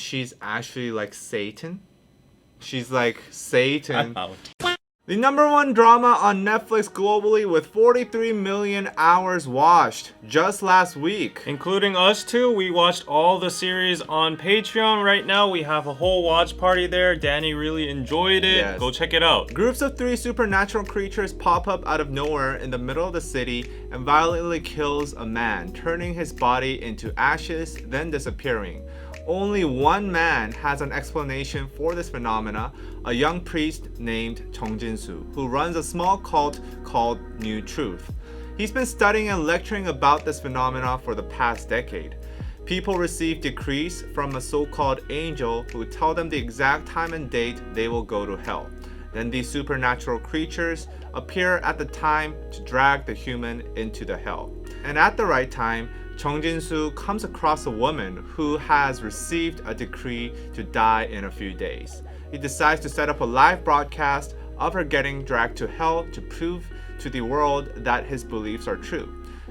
she's actually like Satan. She's like Satan. I'm out. The #1 drama on Netflix globally with 43 million hours watched just last week. Including us too. We watched all the series on Patreon. Right now we have a whole watch party there. Danny really enjoyed it. Yes. Go check it out. Groups of 3 supernatural creatures pop up out of nowhere in the middle of the city and violently kills a man, turning his body into ashes, then disappearing. Only one man has an explanation for this phenomena, a young priest named Chung Jin-soo, who runs a small cult called New Truth. He's been studying and lecturing about this phenomena for the past decade. People receive decrees from a so-called angel who tell them the exact time and date they will go to hell. Then these supernatural creatures appear at the time to drag the human into the hell. And at the right time, Chung Jin-soo comes across a woman who has received a decree to die in a few days. He decides to set up a live broadcast of her getting dragged to hell to prove to the world that his beliefs are true.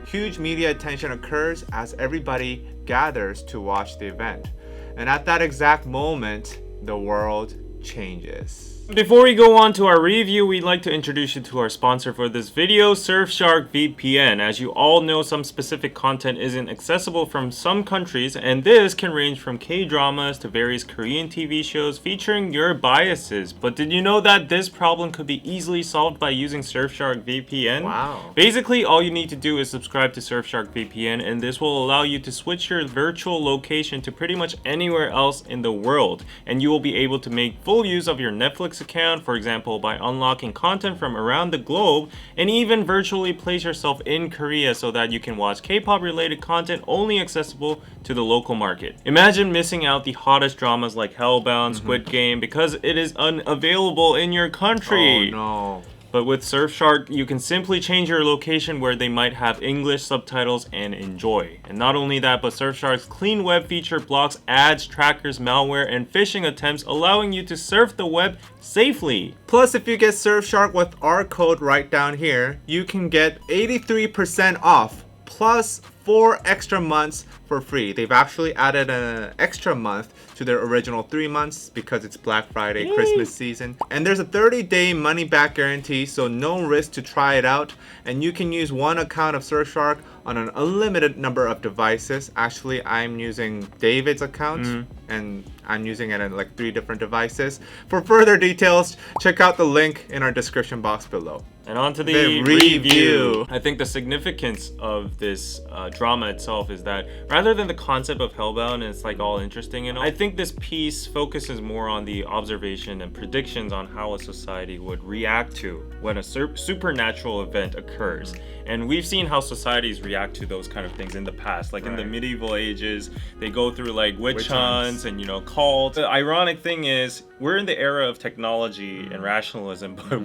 Huge media attention occurs as everybody gathers to watch the event. And at that exact moment, the world changes. Before we go on to our review, we'd like to introduce you to our sponsor for this video, Surfshark VPN. As you all know, some specific content isn't accessible from some countries, and this can range from K-dramas to various Korean TV shows featuring your biases. But did you know that this problem could be easily solved by using Surfshark VPN? Wow. Basically, all you need to do is subscribe to Surfshark VPN, and this will allow you to switch your virtual location to pretty much anywhere else in the world. And you will be able to make full use of your Netflix account, for example, by unlocking content from around the globe, and even virtually place yourself in Korea so that you can watch K-pop related content only accessible to the local market. Imagine missing out the hottest dramas like Hellbound, Squid Game because it is unavailable in your country. Oh no. But with Surfshark, you can simply change your location where they might have English subtitles and enjoy. And not only that, but Surfshark's clean web feature blocks ads, trackers, malware, and phishing attempts, allowing you to surf the web safely. Plus, if you get Surfshark with our code right down here, you can get 83% off plus 4 extra months for free. They've actually added an extra month to their original 3 months because it's Black Friday, Christmas season. And there's a 30-day money-back guarantee, so no risk to try it out. And you can use one account of Surfshark on an unlimited number of devices. Actually, I'm using David's account and I'm using it on like 3 different devices. For further details, check out the link in our description box below. And on to the review. I think the significance of this drama itself is that rather than the concept of Hellbound, and it's like all interesting and all, I think this piece focuses more on the observation and predictions on how a society would react to when a supernatural event occurs. And we've seen how societies react to those kind of things in the past. Like in the medieval ages, they go through like witch hunts and, you know, cults. The ironic thing is, we're in the era of technology and rationalism, but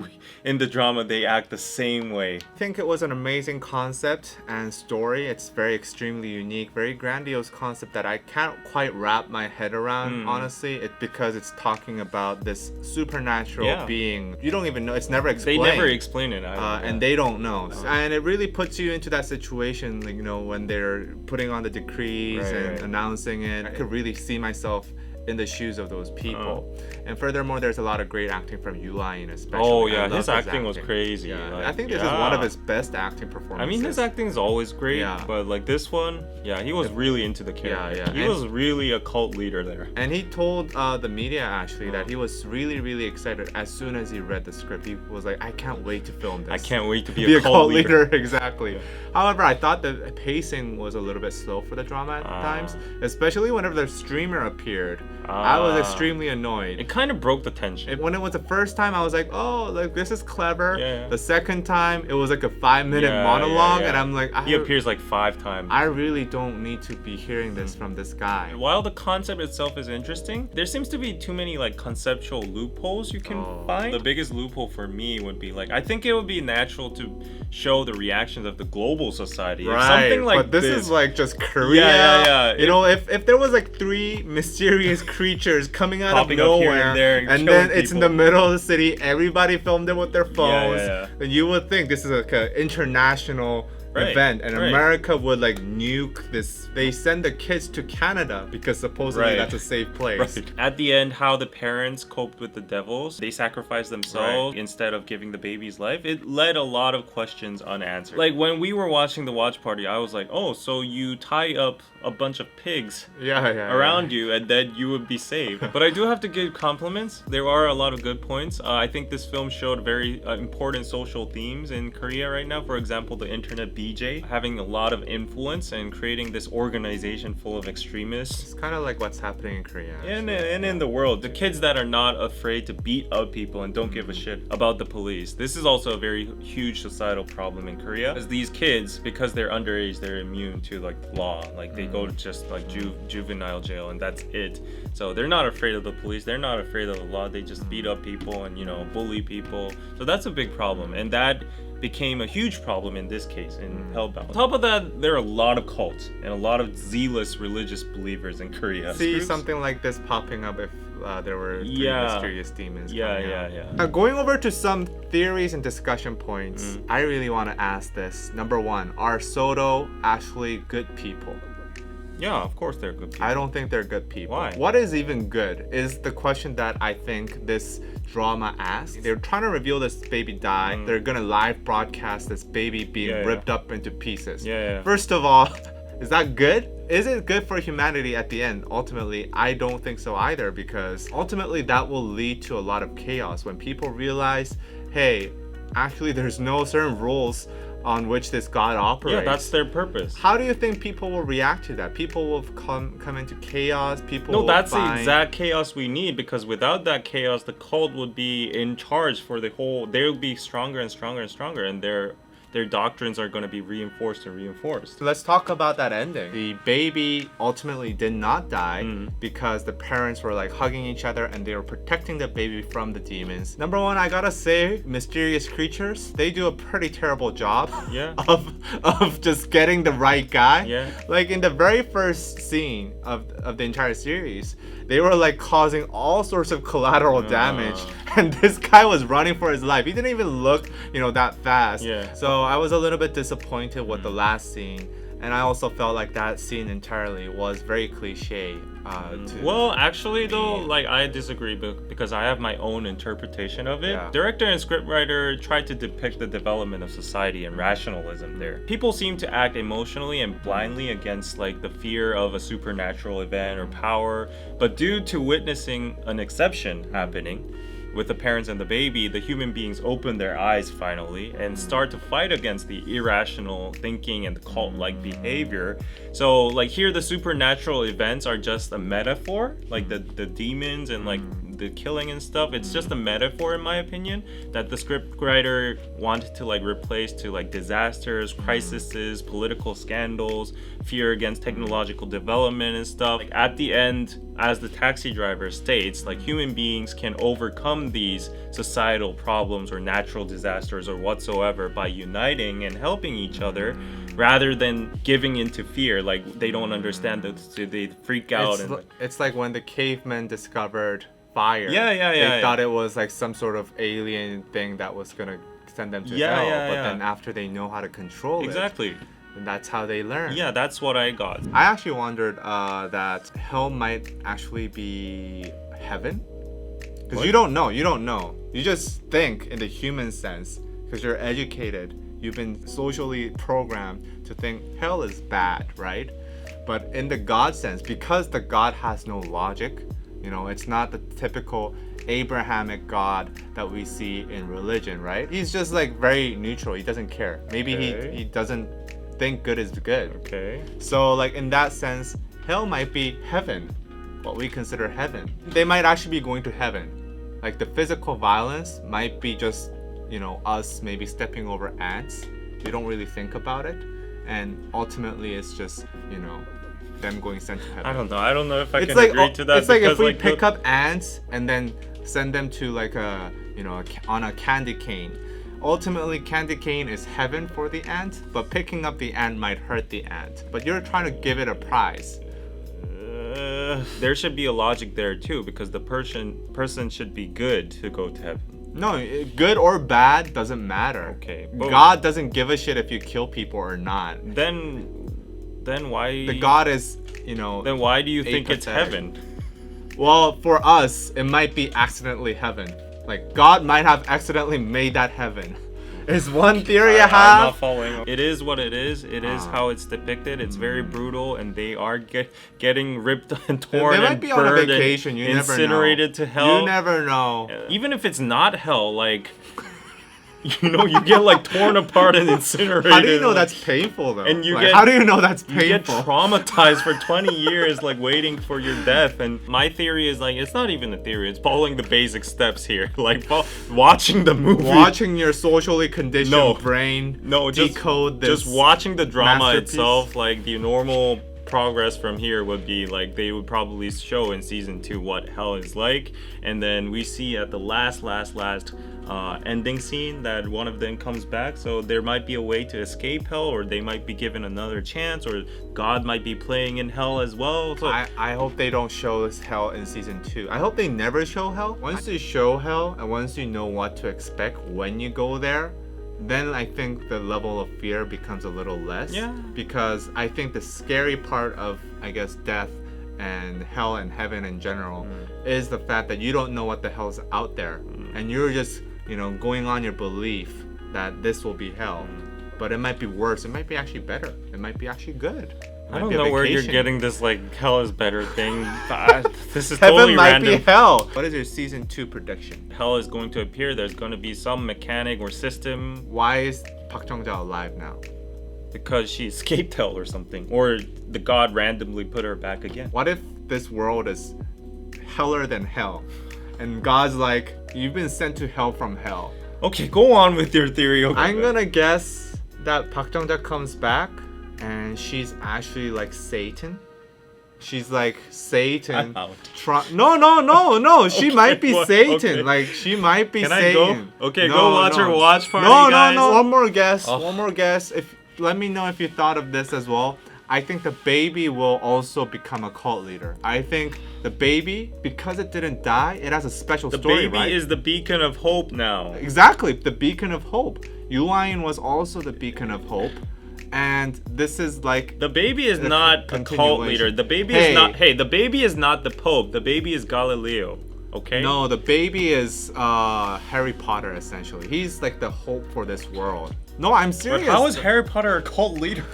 in the drama, they act the same way. I think it was an amazing concept and story. It's very extremely unique, very grandiose concept that I can't quite wrap my head around, honestly. Because it's talking about this supernatural being. You don't even know. It's never explained. They never explain it either. And they don't know. And it really puts you into that situation, like, you know, when they're putting on the decrees and announcing it. I could really see myself in the shoes of those people. And furthermore, there's a lot of great acting from Yu-Line especially. Oh yeah, his acting was crazy. Yeah. Like, I think this is one of his best acting performances. I mean, his acting is always great, but like this one, he was really into the character. He was really a cult leader there. And he told the media actually that he was really excited as soon as he read the script. He was like, I can't wait to film this. I can't wait to be a cult leader. Exactly. However, I thought the pacing was a little bit slow for the drama at times, especially whenever the streamer appeared. I was extremely annoyed. It kind of broke the tension. When it was the first time, I was like, oh, like this is clever. The second time, it was like a 5-minute monologue, and I'm like, he appears like 5 times. I really don't need to be hearing this from this guy. While the concept itself is interesting, there seems to be too many like conceptual loopholes you can find. The biggest loophole for me would be like, I think it would be natural to show the reactions of the global society. Right, something like but this is like just Korea. You know, if there was like 3 mysterious creatures coming out of nowhere, and then it's in the middle of the city, everybody filmed it with their phones, then you would think this is like an international event, and right. America would like nuke this. They send the kids to Canada because supposedly Right. that's a safe place. Right. At the end, how the parents coped with the devils, they sacrificed themselves Right. instead of giving the baby's life. It led a lot of questions unanswered. Like when we were watching the watch party, I was like, oh, so you tie up a bunch of pigs Yeah. around you and then you would be saved. But I do have to give compliments. There are a lot of good points. I think this film showed very important social themes in Korea right now. For example, the internet BJ having a lot of influence and creating this organization full of extremists. It's kind of like what's happening in Korea. And in the world, the kids that are not afraid to beat up people and don't give a shit about the police. This is also a very huge societal problem in Korea. As these kids, because they're underage, they're immune to like law. Like they go to just like juvenile jail and that's it. So they're not afraid of the police. They're not afraid of the law. They just beat up people and bully people. So that's a big problem, and that became a huge problem in this case in Hellbound. On top of that, there are a lot of cults and a lot of zealous religious believers in Korea. See something like this popping up if there were three mysterious demons. Yeah. Going over to some theories and discussion points, I really want to ask this. Number one, are Soto actually good people? Yeah, of course they're good people. I don't think they're good people. Why? What is even good is the question that I think this drama asks. They're trying to reveal this baby died. They're gonna live broadcast this baby being ripped up into pieces. Yeah. First of all, is that good? Is it good for humanity at the end? Ultimately, I don't think so either, because ultimately that will lead to a lot of chaos when people realize, hey, actually there's no certain rules on which this God operates. Yeah, that's their purpose. How do you think people will react to that? People will come into chaos. People that's the exact chaos we need, because without that chaos, the cult would be in charge for the whole. They'll be stronger and stronger and stronger, and their doctrines are going to be reinforced and reinforced. Let's talk about that ending. The baby ultimately did not die because the parents were like hugging each other and they were protecting the baby from the demons. Number one, I gotta say, mysterious creatures, they do a pretty terrible job of just getting the right guy. Yeah. Like in the very first scene of the entire series, they were like causing all sorts of collateral damage, and this guy was running for his life. He didn't even look, that fast. Yeah. So I was a little bit disappointed with the last scene, and I also felt like that scene entirely was very cliche. Well, actually though, like I disagree because I have my own interpretation of it. Yeah. Director and scriptwriter tried to depict the development of society and rationalism there. People seem to act emotionally and blindly against like the fear of a supernatural event or power, but due to witnessing an exception happening with the parents and the baby, the human beings open their eyes finally and start to fight against the irrational thinking and the cult-like behavior. So like here the supernatural events are just a metaphor, like the demons and like the killing and stuff. It's just a metaphor in my opinion that the scriptwriter wanted to like replace to like disasters, crises, political scandals, fear against technological development and stuff. Like at the end, as the taxi driver states, like human beings can overcome these societal problems or natural disasters or whatsoever by uniting and helping each other rather than giving into fear. Like they don't understand that, so they freak out. It's like when the cavemen discovered fire. They thought it was like some sort of alien thing that was gonna send them to hell. But then after they know how to control it, and that's how they learn. Yeah, that's what I got. I actually wondered that hell might actually be heaven. Because you don't know. You just think in the human sense, because you're educated. You've been socially programmed to think hell is bad, right? But in the God sense, because the God has no logic, it's not the typical Abrahamic God that we see in religion, right? He's just like very neutral. He doesn't care. Maybe he doesn't think good is good. Okay. So like in that sense, hell might be heaven, what we consider heaven. They might actually be going to heaven. Like the physical violence might be just, us maybe stepping over ants. We don't really think about it. And ultimately it's just, them going sent to heaven. I don't know if I can agree to that. It's like if we pick up ants and then send them to like on a candy cane. Ultimately, candy cane is heaven for the ant, but picking up the ant might hurt the ant. But you're trying to give it a prize. There should be a logic there too, because the person should be good to go to heaven. No, good or bad doesn't matter. Okay, God doesn't give a shit if you kill people or not. Then why? The God is, Then why do you think it's apathetic. heaven? Well, for us, it might be accidentally heaven. Like, God might have accidentally made that heaven. Is one theory I I'm have. not following. It is what it is. It is how it's depicted. It's very brutal, and they are getting ripped and torn They might and be on a burned vacation. and You never know. incinerated to hell. You never know. Even if it's not hell, like, you get like torn apart and incinerated. How do you know like, that's painful though? And you Like, get- how do you know that's You get painful? traumatized for 20 years, like waiting for your death. And my theory is like, it's not even a theory. It's following the basic steps here. Like watching the movie. Watching your socially conditioned No. brain just decode this. Just watching the drama masterpiece. itself, like the normal progress from here would be like they would probably show in season 2 what hell is like, and then we see at the last ending scene that one of them comes back, so there might be a way to escape hell, or they might be given another chance, or God might be playing in hell as well. So I hope they don't show us hell in season 2. I hope they never show hell. Once you show hell and once you know what to expect when you go there, then I think the level of fear becomes a little less. Yeah. Because I think the scary part of, I guess, death and hell and heaven in general is the fact that you don't know what the hell's out there. And you're just, going on your belief that this will be hell. But it might be worse. It might be actually better. It might be actually good. I don't know where you're getting this like hell is better thing. This is Heaven totally might random. be hell. What is your season 2 prediction? Hell is going to appear. There's going to be some mechanic or system Why is Park Jong-ja alive now? because she escaped hell or something, or the god randomly put her back again. What if this world is heller than hell? And God's like, you've been sent to hell from hell. Okay, go on with your theory. Okay, I'm gonna guess that Park Jong-ja comes back and she's actually like Satan. She's like Satan. I'm out. No. She Okay, might be what? Satan. Okay. Like she might be Can I Satan. go? Okay, go watch her watch party, No. guys. One more guess. Oh. One more guess. Let me know if you thought of this as well. I think the baby will also become a cult leader. I think the baby, because it didn't die, it has a special The story, baby right? is the beacon of hope now. Exactly, the beacon of hope. Yu Lion was also the beacon of hope. And this is like The baby is not a cult continuation. leader. The baby Hey. is not. Hey, the baby is not the Pope. The baby is Galileo. Okay. No, the baby is Harry Potter essentially. He's like the hope for this world. No, I'm But serious. how is Harry Potter a cult leader?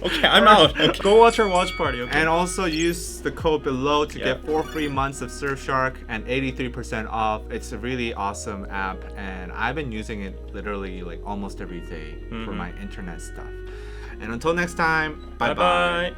Okay, I'm out. Okay. Go watch her watch party. Okay. And also use the code below to Yeah. get 4 free months of Surfshark and 83% off. It's a really awesome app, and I've been using it literally like almost every day for my internet stuff. And until next time, bye bye. Bye bye.